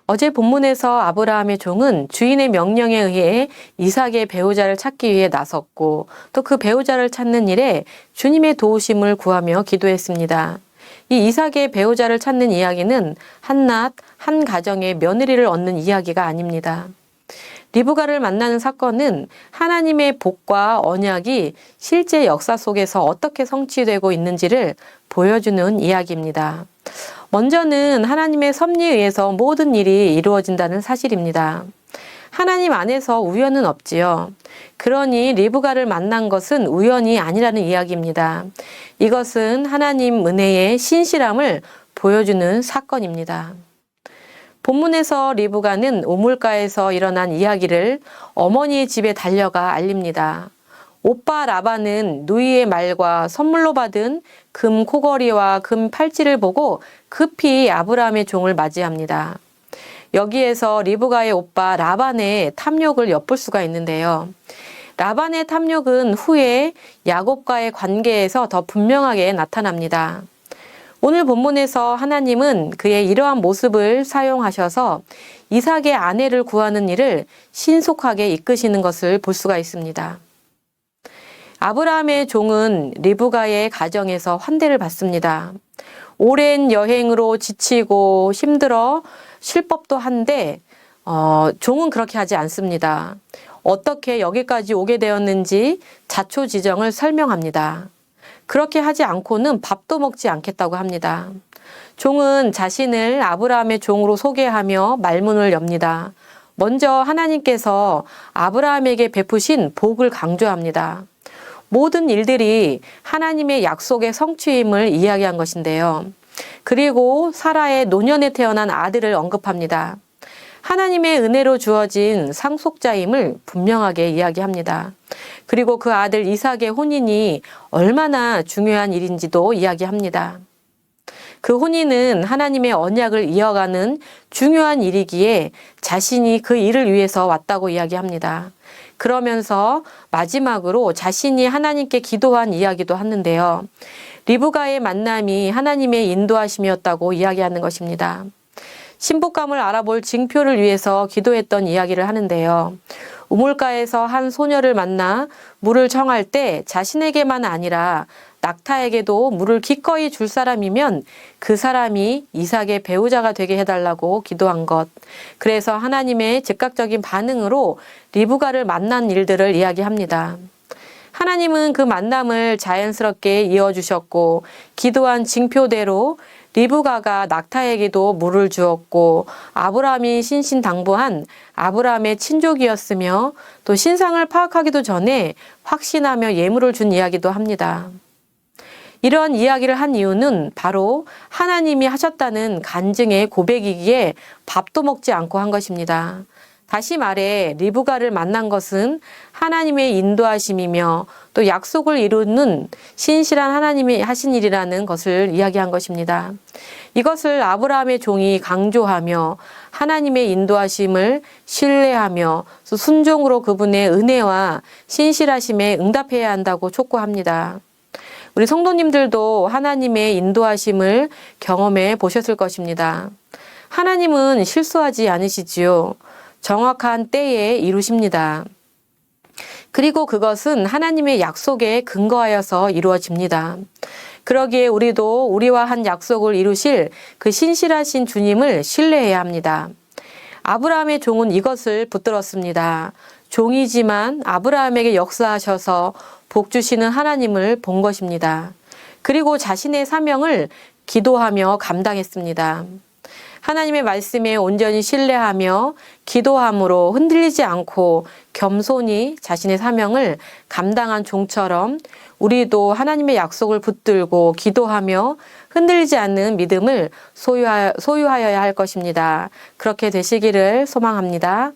어제 본문에서 아브라함의 종은 주인의 명령에 의해 이삭의 배우자를 찾기 위해 나섰고 또 그 배우자를 찾는 일에 주님의 도우심을 구하며 기도했습니다. 이 이삭의 배우자를 찾는 이야기는 한낱 한 가정의 며느리를 얻는 이야기가 아닙니다. 리브가를 만나는 사건은 하나님의 복과 언약이 실제 역사 속에서 어떻게 성취되고 있는지를 보여주는 이야기입니다. 먼저는 하나님의 섭리에 의해서 모든 일이 이루어진다는 사실입니다. 하나님 안에서 우연은 없지요. 그러니 리브가를 만난 것은 우연이 아니라는 이야기입니다. 이것은 하나님 은혜의 신실함을 보여주는 사건입니다. 본문에서 리브가는 우물가에서 일어난 이야기를 어머니의 집에 달려가 알립니다. 오빠 라반은 누이의 말과 선물로 받은 금 코걸이와 금 팔찌를 보고 급히 아브라함의 종을 맞이합니다. 여기에서 리브가의 오빠 라반의 탐욕을 엿볼 수가 있는데요. 라반의 탐욕은 후에 야곱과의 관계에서 더 분명하게 나타납니다. 오늘 본문에서 하나님은 그의 이러한 모습을 사용하셔서 이삭의 아내를 구하는 일을 신속하게 이끄시는 것을 볼 수가 있습니다. 아브라함의 종은 리브가의 가정에서 환대를 받습니다. 오랜 여행으로 지치고 힘들어 쉴 법도 한데 종은 그렇게 하지 않습니다. 어떻게 여기까지 오게 되었는지 자초지정을 설명합니다. 그렇게 하지 않고는 밥도 먹지 않겠다고 합니다. 종은 자신을 아브라함의 종으로 소개하며 말문을 엽니다. 먼저 하나님께서 아브라함에게 베푸신 복을 강조합니다. 모든 일들이 하나님의 약속의 성취임을 이야기한 것인데요. 그리고 사라의 노년에 태어난 아들을 언급합니다. 하나님의 은혜로 주어진 상속자임을 분명하게 이야기합니다. 그리고 그 아들 이삭의 혼인이 얼마나 중요한 일인지도 이야기합니다. 그 혼인은 하나님의 언약을 이어가는 중요한 일이기에 자신이 그 일을 위해서 왔다고 이야기합니다. 그러면서 마지막으로 자신이 하나님께 기도한 이야기도 하는데요. 리브가의 만남이 하나님의 인도하심이었다고 이야기하는 것입니다. 신부감을 알아볼 징표를 위해서 기도했던 이야기를 하는데요. 우물가에서 한 소녀를 만나 물을 청할 때 자신에게만 아니라 낙타에게도 물을 기꺼이 줄 사람이면 그 사람이 이삭의 배우자가 되게 해달라고 기도한 것. 그래서 하나님의 즉각적인 반응으로 리브가를 만난 일들을 이야기합니다. 하나님은 그 만남을 자연스럽게 이어주셨고 기도한 징표대로 리브가가 낙타에게도 물을 주었고 아브라함이 신신당부한 아브라함의 친족이었으며 또 신상을 파악하기도 전에 확신하며 예물을 준 이야기도 합니다. 이런 이야기를 한 이유는 바로 하나님이 하셨다는 간증의 고백이기에 밥도 먹지 않고 한 것입니다. 다시 말해 리브가를 만난 것은 하나님의 인도하심이며 또 약속을 이루는 신실한 하나님이 하신 일이라는 것을 이야기한 것입니다. 이것을 아브라함의 종이 강조하며 하나님의 인도하심을 신뢰하며 순종으로 그분의 은혜와 신실하심에 응답해야 한다고 촉구합니다. 우리 성도님들도 하나님의 인도하심을 경험해 보셨을 것입니다. 하나님은 실수하지 않으시지요. 정확한 때에 이루십니다. 그리고 그것은 하나님의 약속에 근거하여서 이루어집니다. 그러기에 우리도 우리와 한 약속을 이루실 그 신실하신 주님을 신뢰해야 합니다. 아브라함의 종은 이것을 붙들었습니다. 종이지만 아브라함에게 역사하셔서 복 주시는 하나님을 본 것입니다. 그리고 자신의 사명을 기도하며 감당했습니다. 하나님의 말씀에 온전히 신뢰하며 기도함으로 흔들리지 않고 겸손히 자신의 사명을 감당한 종처럼 우리도 하나님의 약속을 붙들고 기도하며 흔들리지 않는 믿음을 소유하여야 할 것입니다. 그렇게 되시기를 소망합니다.